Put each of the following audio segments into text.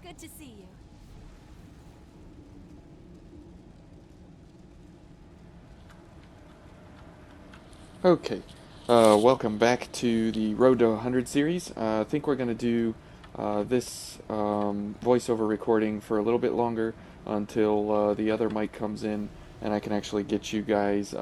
Good to see you. Okay, welcome back to the Road to 100 series. I think we're going to do this voiceover recording for a little bit longer until the other mic comes in and I can actually get you guys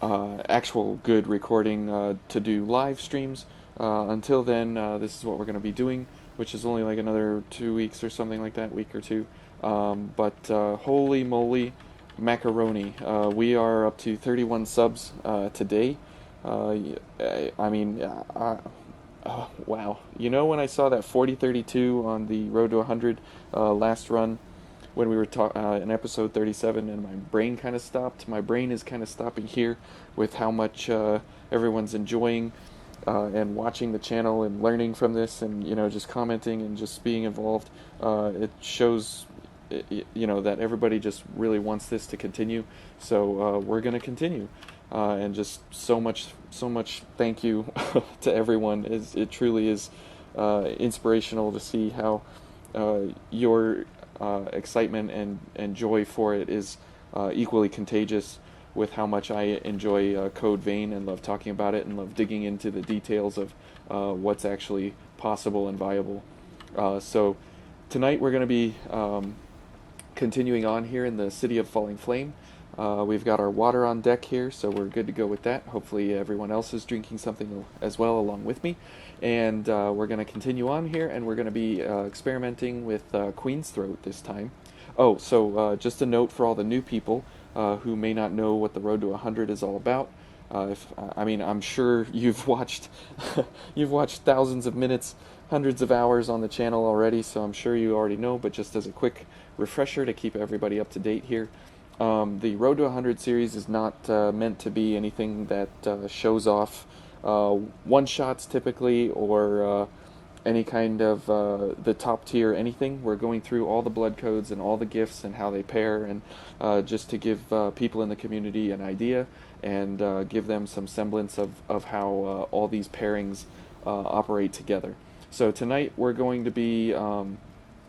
actual good recording to do live streams. Until then, this is what we're going to be doing, which is only like another 2 weeks or something like that, week or two. But holy moly, macaroni! We are up to 31 subs today. I mean, wow. You know, when I saw that 40-32 on the Road to 100 last run, when we were in episode 37, and my brain kind of stopped. My brain is kind of stopping here with how much everyone's enjoying and watching the channel and learning from this, and just commenting and just being involved. It shows, that everybody just really wants this to continue. So we're gonna continue. And just so much thank you to everyone. It truly is inspirational to see how your excitement and joy for it is equally contagious with how much I enjoy Code Vein and love talking about it and love digging into the details of what's actually possible and viable. So tonight we're going to be continuing on here in the City of Falling Flame. We've got our water on deck here, so we're good to go with that. Hopefully everyone else is drinking something as well along with me. And we're going to continue on here, and we're going to be experimenting with Queen's Throat this time. Oh, so just a note for all the new people who may not know what the Road to 100 is all about. I'm sure you've watched you've watched thousands of minutes, hundreds of hours on the channel already, so I'm sure you already know. But just as a quick refresher to keep everybody up to date here, the Road to 100 series is not meant to be anything that shows off one shots typically, or any kind of the top tier anything. We're going through all the blood codes and all the gifts and how they pair, and just to give people in the community an idea and give them some semblance of how all these pairings operate together. So tonight we're going to be, and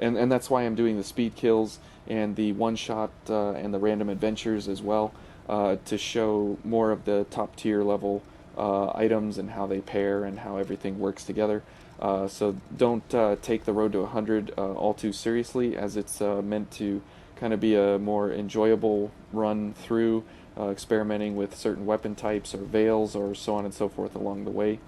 that's why I'm doing the speed kills and the one shot and the random adventures as well, to show more of the top tier level items and how they pair and how everything works together. So don't take the Road to 100 all too seriously, as it's meant to kind of be a more enjoyable run through, experimenting with certain weapon types or veils or so on and so forth along the way.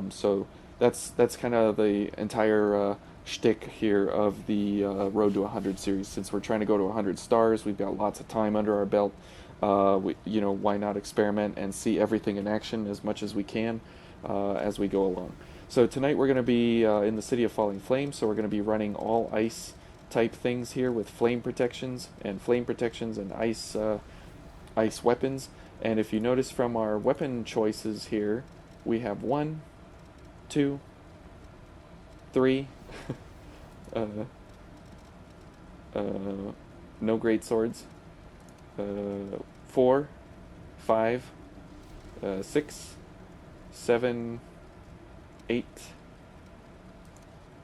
So that's kind of the entire shtick here of the Road to 100 series. Since we're trying to go to 100 stars, we've got lots of time under our belt. Why not experiment and see everything in action as much as we can as we go along. So tonight we're going to be in the City of Falling Flame, so we're going to be running all ice type things here with flame protections and ice weapons. And if you notice from our weapon choices here, we have one, two, three, uh, uh, no great swords, four, five, 6, 7, 8,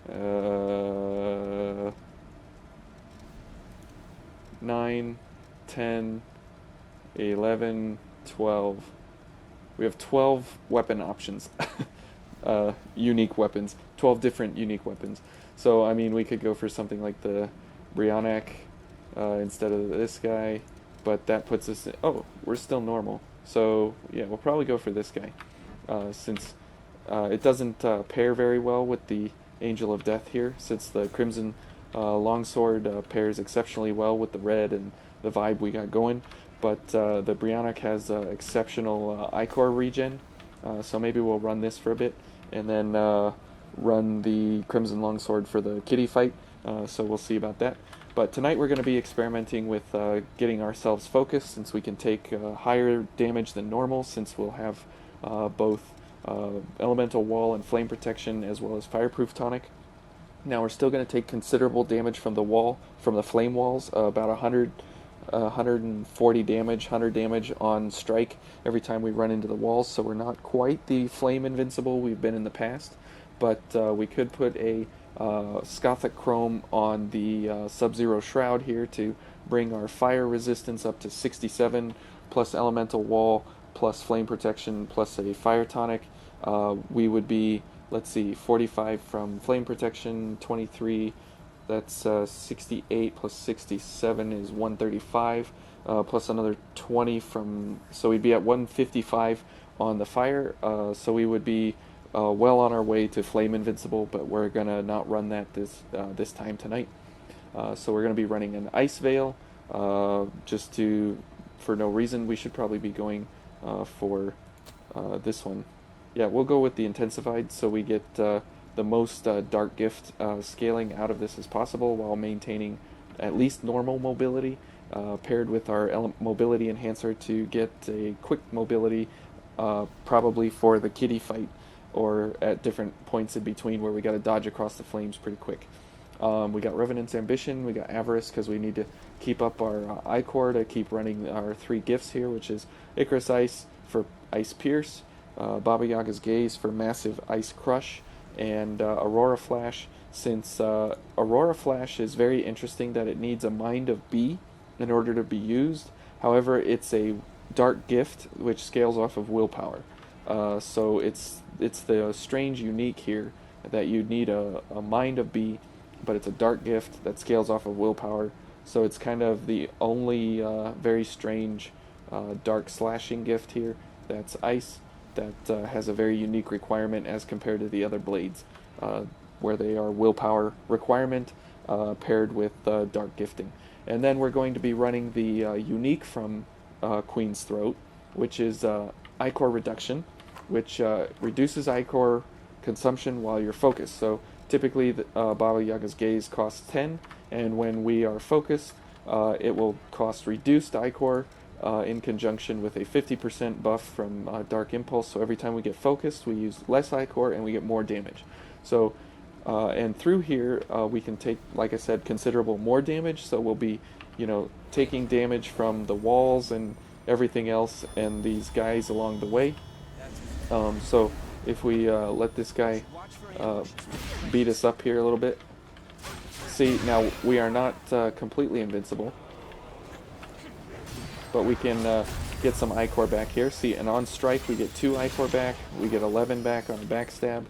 uh, 9, 10, 11, 12. We have 12 weapon options. Unique weapons. 12 different unique weapons. So, I mean, we could go for something like the Brionac instead of this guy, but that puts us oh, we're still normal. So, yeah, we'll probably go for this guy, since it doesn't pair very well with the Angel of Death here, since the Crimson Longsword pairs exceptionally well with the red and the vibe we got going. But the Brionac has exceptional Ichor regen, so maybe we'll run this for a bit, and then run the Crimson Longsword for the kitty fight, so we'll see about that. But tonight we're going to be experimenting with getting ourselves focused, since we can take higher damage than normal, since we'll have both elemental wall and flame protection as well as fireproof tonic. Now we're still going to take considerable damage from the wall, from the flame walls, about 140 damage, 100 damage on strike every time we run into the walls, so we're not quite the flame invincible we've been in the past, but we could put a Scothic Chrome on the Sub-Zero Shroud here to bring our fire resistance up to 67, plus Elemental Wall, plus Flame Protection, plus a Fire Tonic. We would be, let's see, 45 from Flame Protection, 23, that's 68 plus 67 is 135, plus another 20 from, so we'd be at 155 on the fire, so we would be well on our way to Flame Invincible, but we're gonna not run that this time tonight. So we're gonna be running an Ice Veil, just for no reason. We should probably be going for this one. Yeah, we'll go with the Intensified, so we get the most Dark Gift scaling out of this as possible while maintaining at least normal mobility, paired with our mobility enhancer to get a quick mobility, probably for the kitty fight, or at different points in between where we got to dodge across the flames pretty quick. We got Revenant's Ambition, we got Avarice because we need to keep up our Ichor to keep running our 3 gifts here, which is Icarus Ice for Ice Pierce, Baba Yaga's Gaze for Massive Ice Crush, and Aurora Flash, since Aurora Flash is very interesting that it needs a Mind of B in order to be used. However, it's a Dark Gift which scales off of willpower. So it's the strange unique here that you need a Mind of B, but it's a Dark Gift that scales off of willpower. So it's kind of the only very strange dark slashing gift here that's ice, that has a very unique requirement as compared to the other blades, where they are willpower requirement paired with dark gifting. And then we're going to be running the unique from Queen's Throat, which is Ichor Reduction, which reduces Ichor consumption while you're focused. So typically Baba Yaga's Gaze costs 10, and when we are focused, it will cost reduced Ichor in conjunction with a 50% buff from Dark Impulse. So every time we get focused, we use less Ichor and we get more damage. So and through here we can take, like I said, considerable more damage. So we'll be, taking damage from the walls and everything else and these guys along the way. So if we let this guy beat us up here a little bit. See, now we are not completely invincible, but we can get some Ichor back here. See, and on strike we get 2 Ichor back, we get 11 back on a backstab,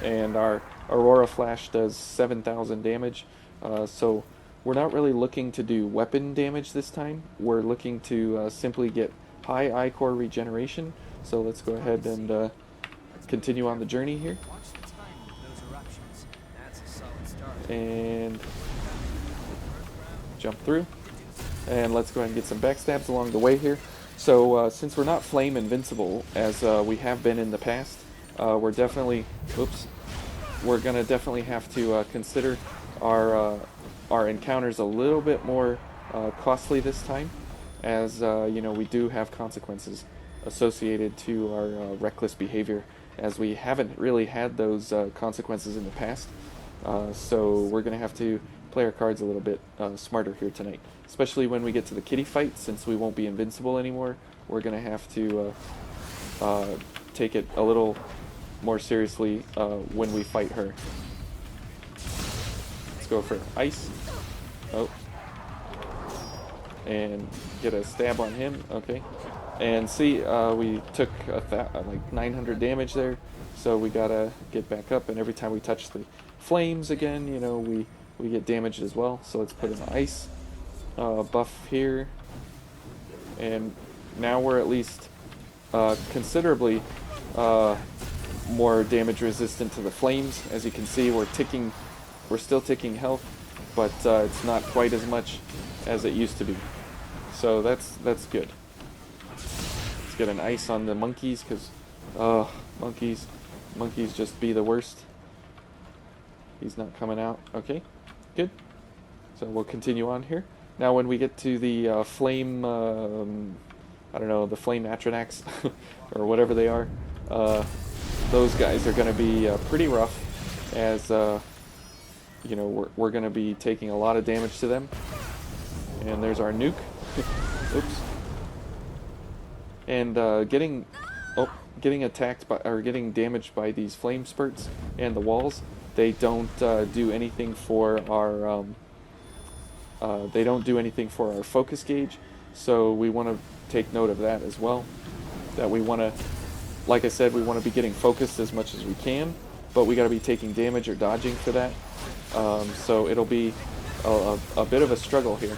and our Aurora Flash does 7,000 damage. So we're not really looking to do weapon damage this time. We're looking to simply get high Ichor regeneration. So let's go ahead and continue on the journey here. And jump through. And let's go ahead and get some backstabs along the way here. So since we're not flame invincible, as we have been in the past, we're definitely, we're going to definitely have to consider our encounters a little bit more costly this time, as we do have consequences associated to our reckless behavior, as we haven't really had those consequences in the past. So we're going to have to play our cards a little bit smarter here tonight, especially when we get to the kitty fight. Since we won't be invincible anymore, we're going to have to take it a little more seriously when we fight her. Let's go for ice. Oh. And get a stab on him. Okay. And see, we took like 900 damage there, so we gotta get back up, and every time we touch the flames again, we get damaged as well. So let's put in the ice buff here, and now we're at least considerably more damage resistant to the flames. As you can see, we're still ticking health, but it's not quite as much as it used to be. So that's good. Let's get an ice on the monkeys, because monkeys just be the worst. He's not coming out. Okay, good. So we'll continue on here. Now when we get to the flame, I don't know, the flame Atronax or whatever they are, those guys are going to be pretty rough, as we're going to be taking a lot of damage to them. And there's our nuke. Oops. And getting attacked by, or getting damaged by these flame spurts and the walls they don't do anything for our focus gauge, so we want to take note of that as well. That we want to, like I said, we want to be getting focused as much as we can, but we got to be taking damage or dodging for that. So it'll be a bit of a struggle here.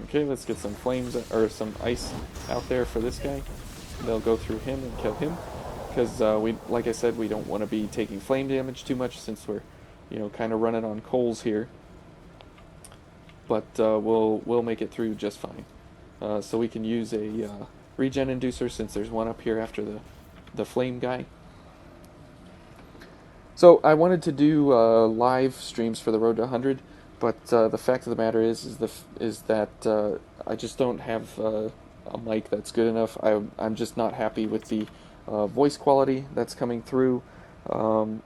Okay, let's get some flames or some ice out there for this guy. They'll go through him and kill him, because like I said, we don't want to be taking flame damage too much since we're, kind of running on coals here. But we'll make it through just fine. So we can use a regen inducer since there's one up here after the flame guy. So I wanted to do live streams for the Road to 100, but the fact of the matter is that I just don't have a mic that's good enough. I'm just not happy with the voice quality that's coming through, and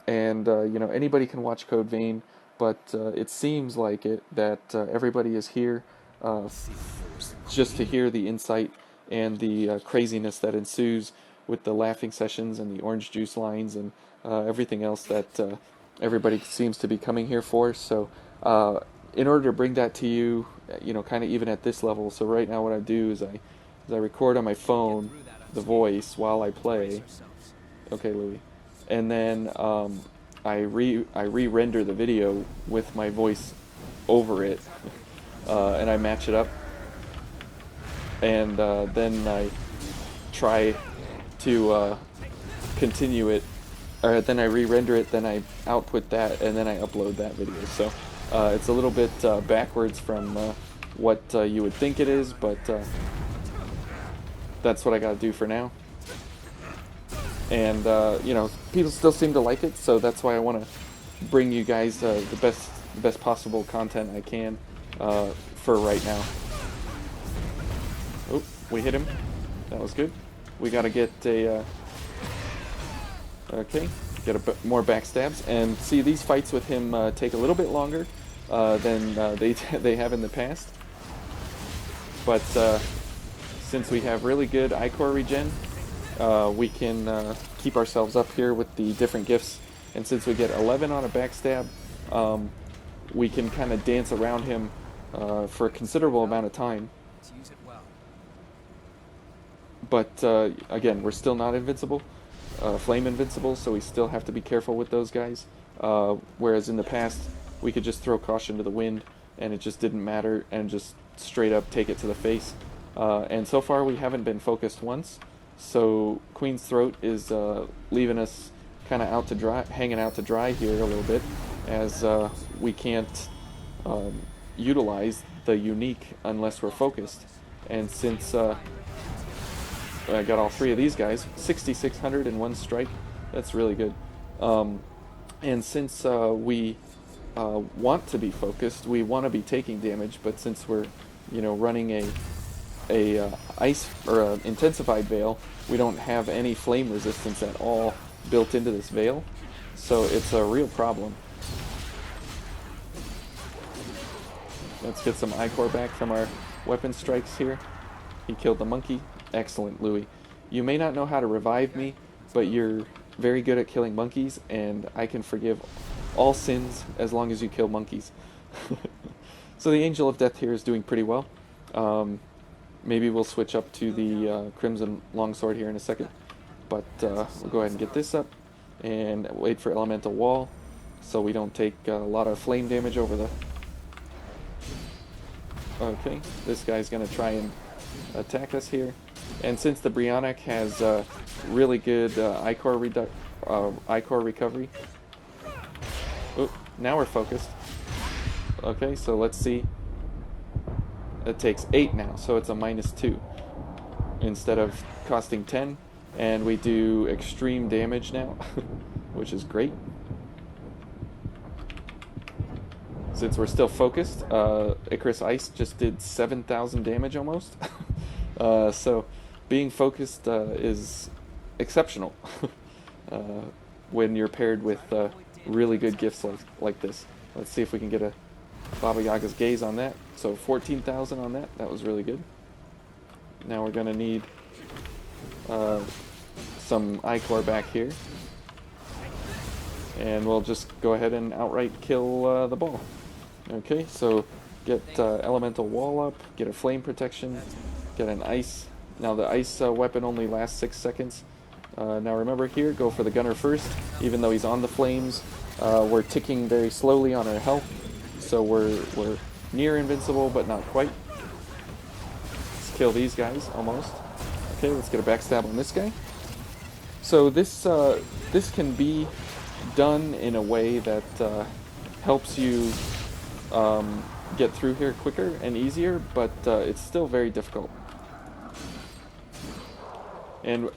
anybody can watch Code Vein, but it seems like that everybody is here just to hear the insight and the craziness that ensues with the laughing sessions and the orange juice lines and everything else that everybody seems to be coming here for. So in order to bring that to you, kind of even at this level, so right now what I do is I record on my phone the voice while I play. Okay, Louis. And then I re-render the video with my voice over it, and I match it up, and then I try to continue it, or then I re-render it, then I output that, and then I upload that video. So it's a little bit backwards from what you would think it is, but that's what I gotta do for now. And people still seem to like it, so that's why I want to bring you guys the best possible content I can for right now. Oh, we hit him. That was good. We got to get a get a bit more backstabs, and see, these fights with him take a little bit longer than they have in the past. But since we have really good Ichor regen, we can keep ourselves up here with the different gifts, and since we get 11 on a backstab, we can kind of dance around him for a considerable amount of time. But again, we're still not invincible, flame invincible, so we still have to be careful with those guys. Whereas in the past, we could just throw caution to the wind, and it just didn't matter, and just straight up take it to the face. And so far, we haven't been focused once. So Queen's Throat is leaving us kind of out to dry, hanging out to dry here a little bit, as we can't utilize the unique unless we're focused. And since I got all three of these guys, 6,600 in one strike, that's really good. And since we want to be focused, we want to be taking damage, but since we're running a ice or a intensified veil, we don't have any flame resistance at all built into this veil, so it's a real problem. Let's get some Ichor back from our weapon strikes here. He killed the monkey. Excellent, Louis. You may not know how to revive me, but you're very good at killing monkeys, and I can forgive all sins as long as you kill monkeys. So the Angel of Death here is doing pretty well. Maybe we'll switch up to the Crimson Longsword here in a second. But we'll go ahead and get this up and wait for Elemental Wall so we don't take a lot of flame damage over the... Okay, this guy's going to try and attack us here. And since the Brionac has really good Ichor recovery... Oh, now we're focused. Okay, so let's see. It takes 8 now, so it's a -2 instead of costing 10, and we do extreme damage now, which is great. Since we're still focused, Icarus Ice just did 7,000 damage almost. So being focused is exceptional when you're paired with really good gifts like this. Let's see if we can get a Baba Yaga's Gaze on that. So 14,000 on that. That was really good. Now we're going to need some Ichor back here. and we'll just go ahead and outright kill the ball. Okay, so get elemental wall up, get a flame protection, get an ice. Now the ice weapon only lasts 6 seconds. Now remember here, go for the gunner first. Even though he's on the flames, we're ticking very slowly on our health, so we're near invincible, but not quite. Let's kill these guys, almost. Okay, let's get a backstab on this guy. So this can be done in a way that helps you get through here quicker and easier, but it's still very difficult. And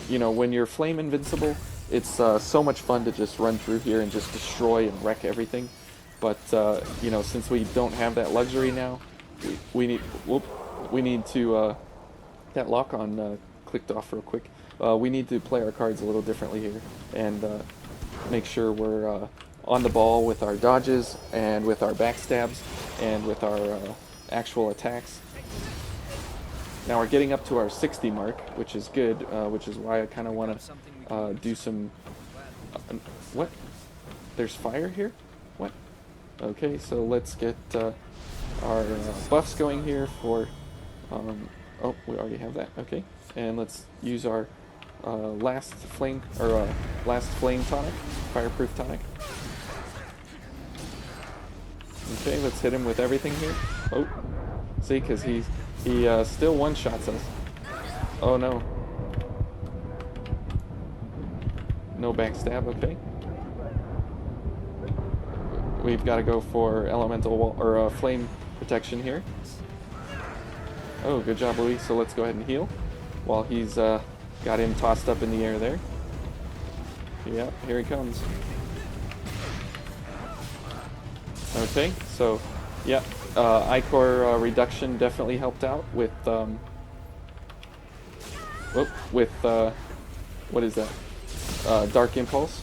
you know, when you're flame invincible, it's so much fun to just run through here and just destroy and wreck everything. But you know, since we don't have that luxury now, we need to that lock on clicked off real quick. We need to play our cards a little differently here and make sure we're on the ball with our dodges and with our backstabs and with our actual attacks. Now we're getting up to our 60 mark, which is good, which is why I kind of want to do some... what? There's fire here? What? Okay, so let's get our buffs going here for... oh, we already have that. Okay, and let's use our last flame tonic, fireproof tonic. Okay, let's hit him with everything here. Oh, see, because he still one-shots us. Oh no. No backstab, okay. We've got to go for elemental wall, or flame protection here. Oh, good job, Louis. So let's go ahead and heal while he's got him tossed up in the air there. Yeah, here he comes. Okay, so yeah, Ichor reduction definitely helped out with what is that? Dark Impulse.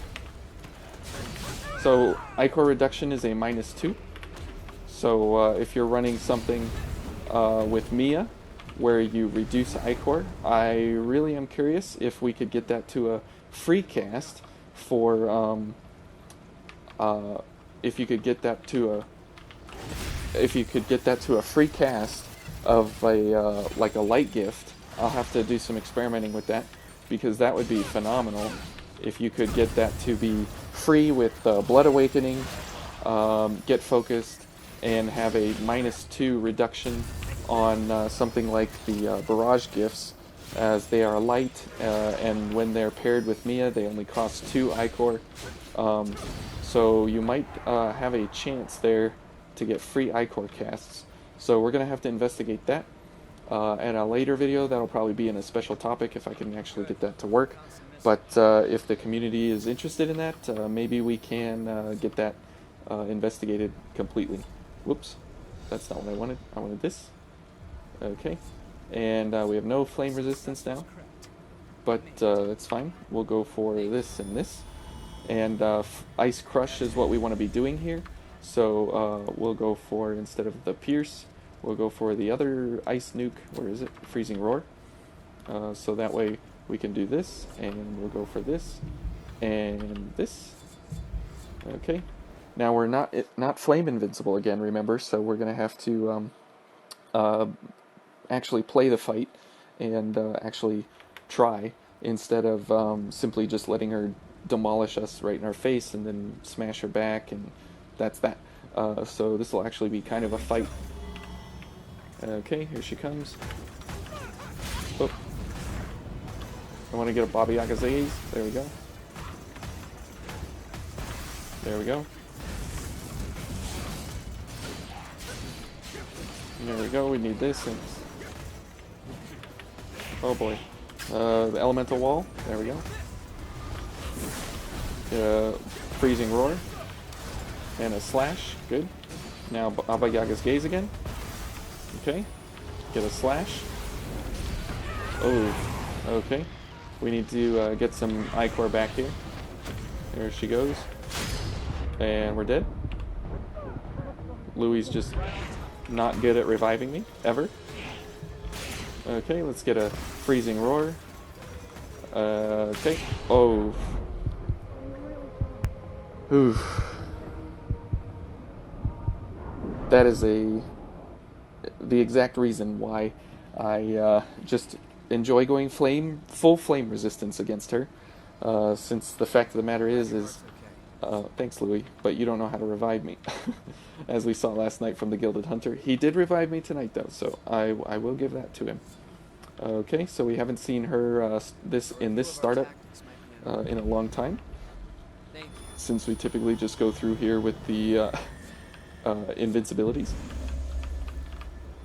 So Ichor reduction is a -2. So if you're running something with Mia where you reduce Ichor, I really am curious if we could get that to a free cast for if you could get that to a free cast of a like a light gift. I'll have to do some experimenting with that, because that would be phenomenal if you could get that to be free with Blood Awakening, get focused, and have a -2 reduction on something like the barrage gifts, as they are light, and when they're paired with Mia, they only cost 2 Ichor. So you might have a chance there to get free Ichor casts. So we're going to have to investigate that at a later video. That'll probably be in a special topic if I can actually get that to work. But if the community is interested in that, maybe we can get that investigated completely. Whoops, that's not what I wanted. I wanted this. Okay, and we have no flame resistance now, but that's fine. We'll go for this and this. And Ice Crush is what we want to be doing here. So we'll go for, instead of the Pierce, we'll go for the other Ice Nuke. Where is it? Freezing Roar. So that way we can do this, and we'll go for this, and this. Okay. Now we're not flame invincible again, remember, so we're going to have to actually play the fight and actually try, instead of simply just letting her demolish us right in our face and then smash her back, and that's that. So this will actually be kind of a fight. Okay, here she comes. Oh. I want to get a Baba Yaga's. There we go. There we go. There we go, we need this. And oh boy. The elemental wall. There we go. Freezing Roar. And a slash. Good. Now Baba Yaga's gaze again. Okay. Get a slash. Oh. Okay. We need to get some Ichor back here. There she goes. And we're dead. Louis just not good at reviving me, ever. Okay, let's get a Freezing Roar. Okay. Oh. Whew. That is the exact reason why I just enjoy going full flame resistance against her. Since the fact of the matter is, thanks, Louis, but you don't know how to revive me. As we saw last night from the Gilded Hunter. He did revive me tonight, though, so I will give that to him. Okay, so we haven't seen her this startup in a long time, since we typically just go through here with the invincibilities.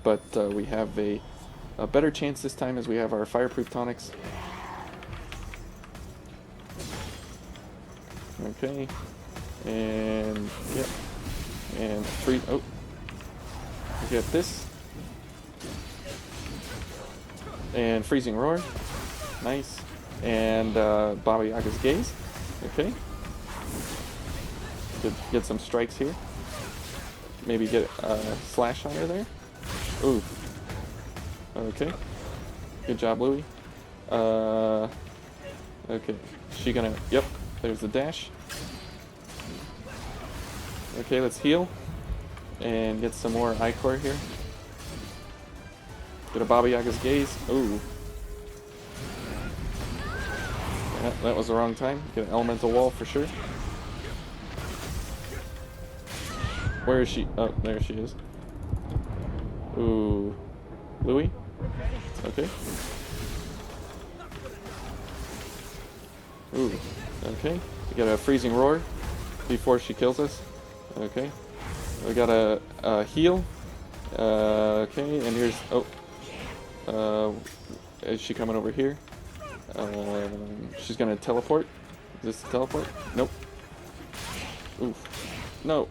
But we have a better chance this time as we have our fireproof tonics. Okay, and yep, and three. Oh, we get this, and freezing roar, nice, and Baba Yaga's gaze. Okay, get some strikes here. Maybe get a slash on her there. Ooh. Okay. Good job, Louie. Okay. She gonna... Yep. There's the dash. Okay, let's heal. And get some more Ichor here. Get a Baba Yaga's gaze. Ooh. Yeah, that was the wrong time. Get an elemental wall for sure. Where is she? Oh, there she is. Ooh. Louis? Okay. Ooh. Okay. We got a freezing roar before she kills us. Okay. We got a heal. Okay, and here's... Oh. Is she coming over here? She's gonna teleport. Is this a teleport? Nope. Oof. No.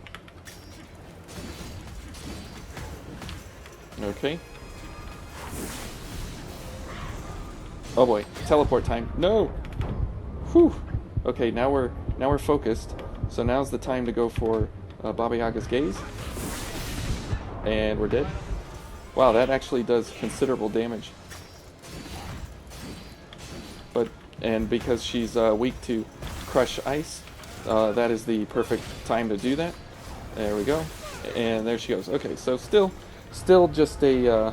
Okay. Oh boy, teleport time. No. Whew. Okay, now we're focused. So now's the time to go for Baba Yaga's gaze. And we're dead. Wow, that actually does considerable damage. And because she's weak to crush ice, that is the perfect time to do that. There we go. And there she goes. Okay, so still just a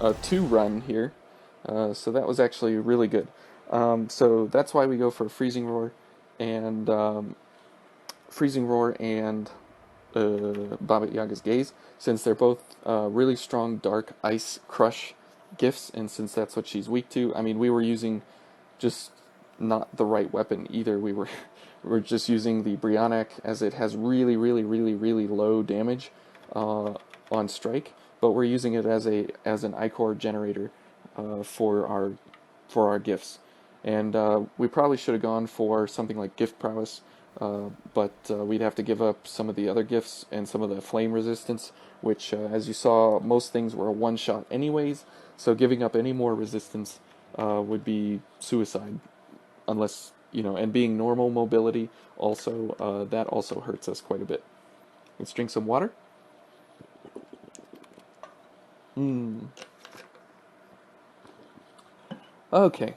2-run here. So that was actually really good. So that's why we go for Freezing Roar and Baba Yaga's Gaze, since they're both really strong dark ice crush gifts, and since that's what she's weak to. I mean, we were using just not the right weapon either. We're just using the Brionac, as it has really low damage on strike, but we're using it as an Ichor generator for our gifts. And we probably should have gone for something like gift prowess, but we'd have to give up some of the other gifts and some of the flame resistance, which as you saw, most things were a one-shot anyways, so giving up any more resistance would be suicide, unless, and being normal mobility also, that also hurts us quite a bit. Let's drink some water. Okay,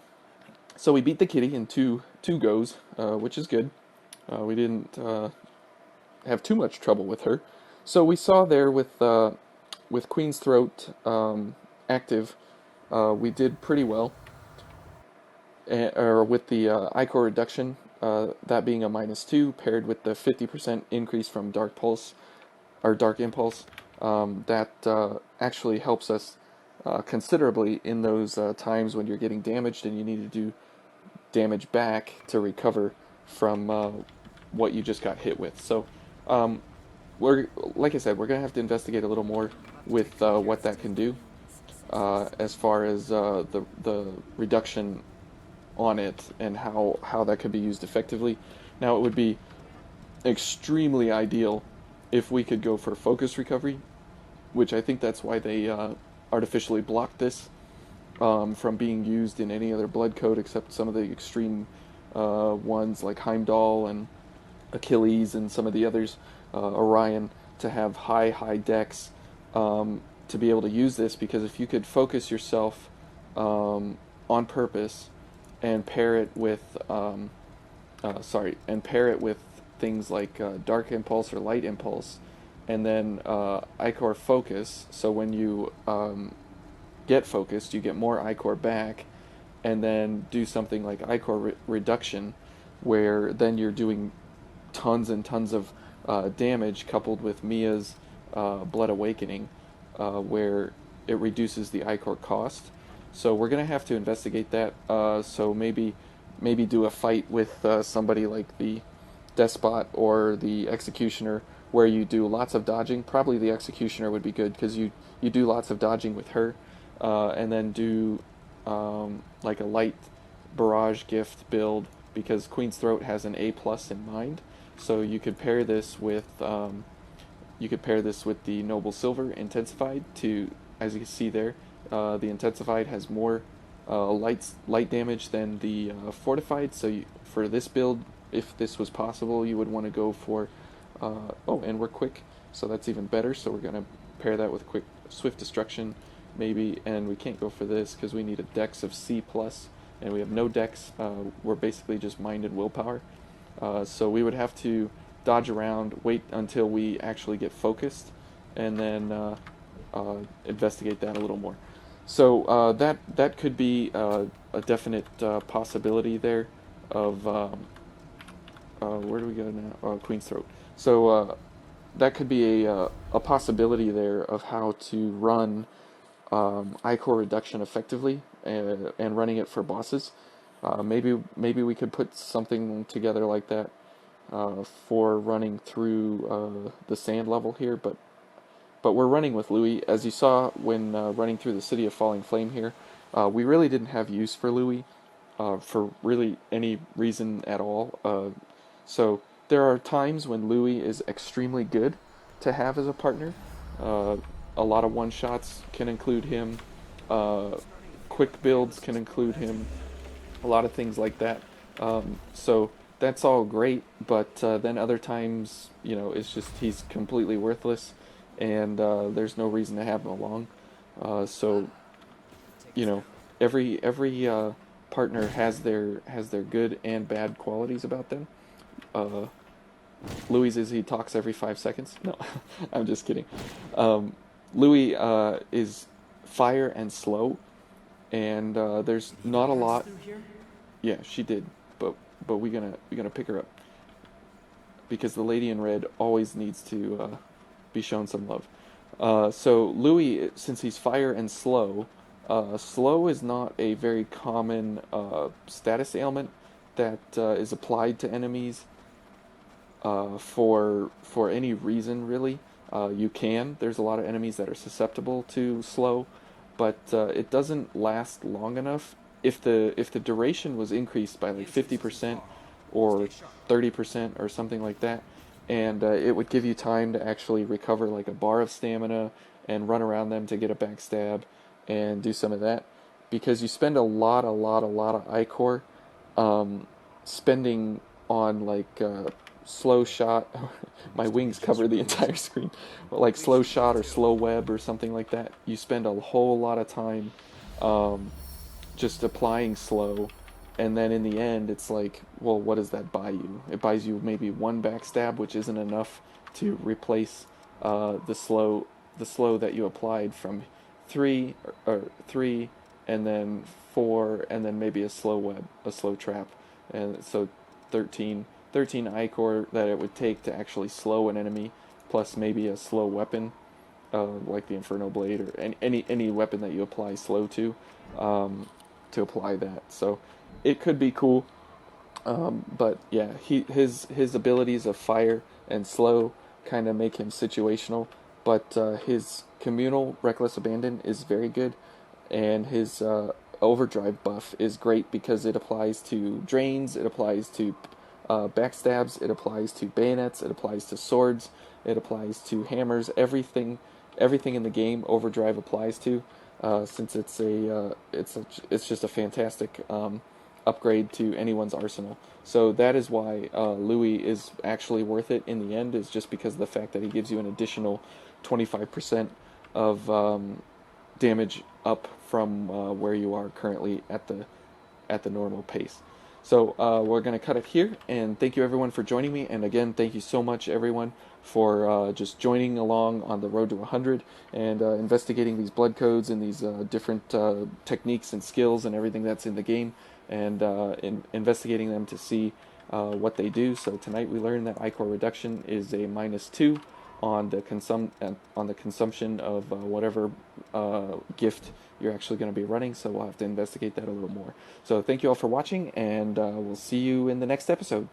so we beat the kitty in two goes, which is good. We didn't have too much trouble with her. So we saw there with Queen's Throat active, we did pretty well. Or with the Ichor reduction, that being a -2, paired with the 50% increase from Dark Pulse, or Dark Impulse, that actually helps us considerably in those times when you're getting damaged and you need to do damage back to recover from what you just got hit with. So, like I said, we're gonna have to investigate a little more with what that can do, as far as the reduction on it and how that could be used effectively. Now, it would be extremely ideal if we could go for focus recovery, which I think that's why they artificially blocked this from being used in any other blood code except some of the extreme ones like Heimdall and Achilles and some of the others, Orion, to have high dex to be able to use this, because if you could focus yourself on purpose and pair it with things like Dark Impulse or Light Impulse, and then Ichor Focus. So when you get focused, you get more Ichor back, and then do something like Ichor Reduction, where then you're doing tons and tons of damage coupled with Mia's Blood Awakening, where it reduces the Ichor cost. So we're gonna have to investigate that. So maybe do a fight with somebody like the Despot or the Executioner, where you do lots of dodging. Probably the Executioner would be good because you do lots of dodging with her, and then do like a light barrage gift build because Queen's Throat has an A plus in mind. So you could pair this with the Noble Silver Intensified to, as you can see there, the Intensified has more light damage than the Fortified. So for this build, if this was possible, you would want to go for oh, and we're quick, so that's even better. So we're gonna pair that with quick Swift Destruction, maybe, and we can't go for this because we need a Dex of C plus, and we have no Dex. We're basically just mind and willpower. So we would have to dodge around, wait until we actually get focused, and then investigate that a little more. So that could be a definite possibility there of where do we go now? Queen's Throat. So that could be a possibility there of how to run Ichor Reduction effectively and running it for bosses. Maybe we could put something together like that for running through the sand level here, but we're running with Louis. As you saw when running through the City of Falling Flame here, we really didn't have use for Louis for really any reason at all. So there are times when Louis is extremely good to have as a partner. A lot of one-shots can include him. Quick builds can include him. A lot of things like that. So that's all great, but then other times, it's just he's completely worthless, and there's no reason to have him along. So you know, every partner has their good and bad qualities about them. Uh, Louis is he talks every 5 seconds. No, I'm just kidding. Louis is fire and slow, and there's not a lot. Yeah, she did, but we gonna pick her up because the lady in red always needs to be shown some love. So Louis, since he's fire and slow, slow is not a very common status ailment that is applied to enemies for any reason really. You can. There's a lot of enemies that are susceptible to slow, but it doesn't last long enough. If the duration was increased by like 50% or 30% or something like that, and it would give you time to actually recover like a bar of stamina and run around them to get a backstab and do some of that, because you spend a lot of Ichor spending on like slow shot. My wings cover the entire screen. Like slow shot or slow web or something like that. You spend a whole lot of time just applying slow, and then in the end it's like, well, what does that buy you? It buys you maybe one backstab, which isn't enough to replace the slow that you applied from three, and then four, and then maybe a slow web, a slow trap, and so 13 Ichor that it would take to actually slow an enemy, plus maybe a slow weapon, like the Inferno Blade or any weapon that you apply slow to apply that. So it could be cool, but yeah, his abilities of fire and slow kind of make him situational, but his communal reckless abandon is very good, and his overdrive buff is great because it applies to drains, it applies to backstabs, it applies to bayonets, it applies to swords, it applies to hammers. Everything in the game overdrive applies to, since it's just a fantastic upgrade to anyone's arsenal. So that is why Louis is actually worth it in the end, is just because of the fact that he gives you an additional 25% of damage up from where you are currently at the normal pace. So we're going to cut it here, and thank you everyone for joining me. And again, thank you so much everyone for just joining along on the road to 100 and investigating these blood codes and these different techniques and skills and everything that's in the game, and investigating them to see what they do. So tonight we learned that Ichor reduction is a -2 on the consumption of whatever gift you're actually going to be running. So we'll have to investigate that a little more. So thank you all for watching, and we'll see you in the next episode.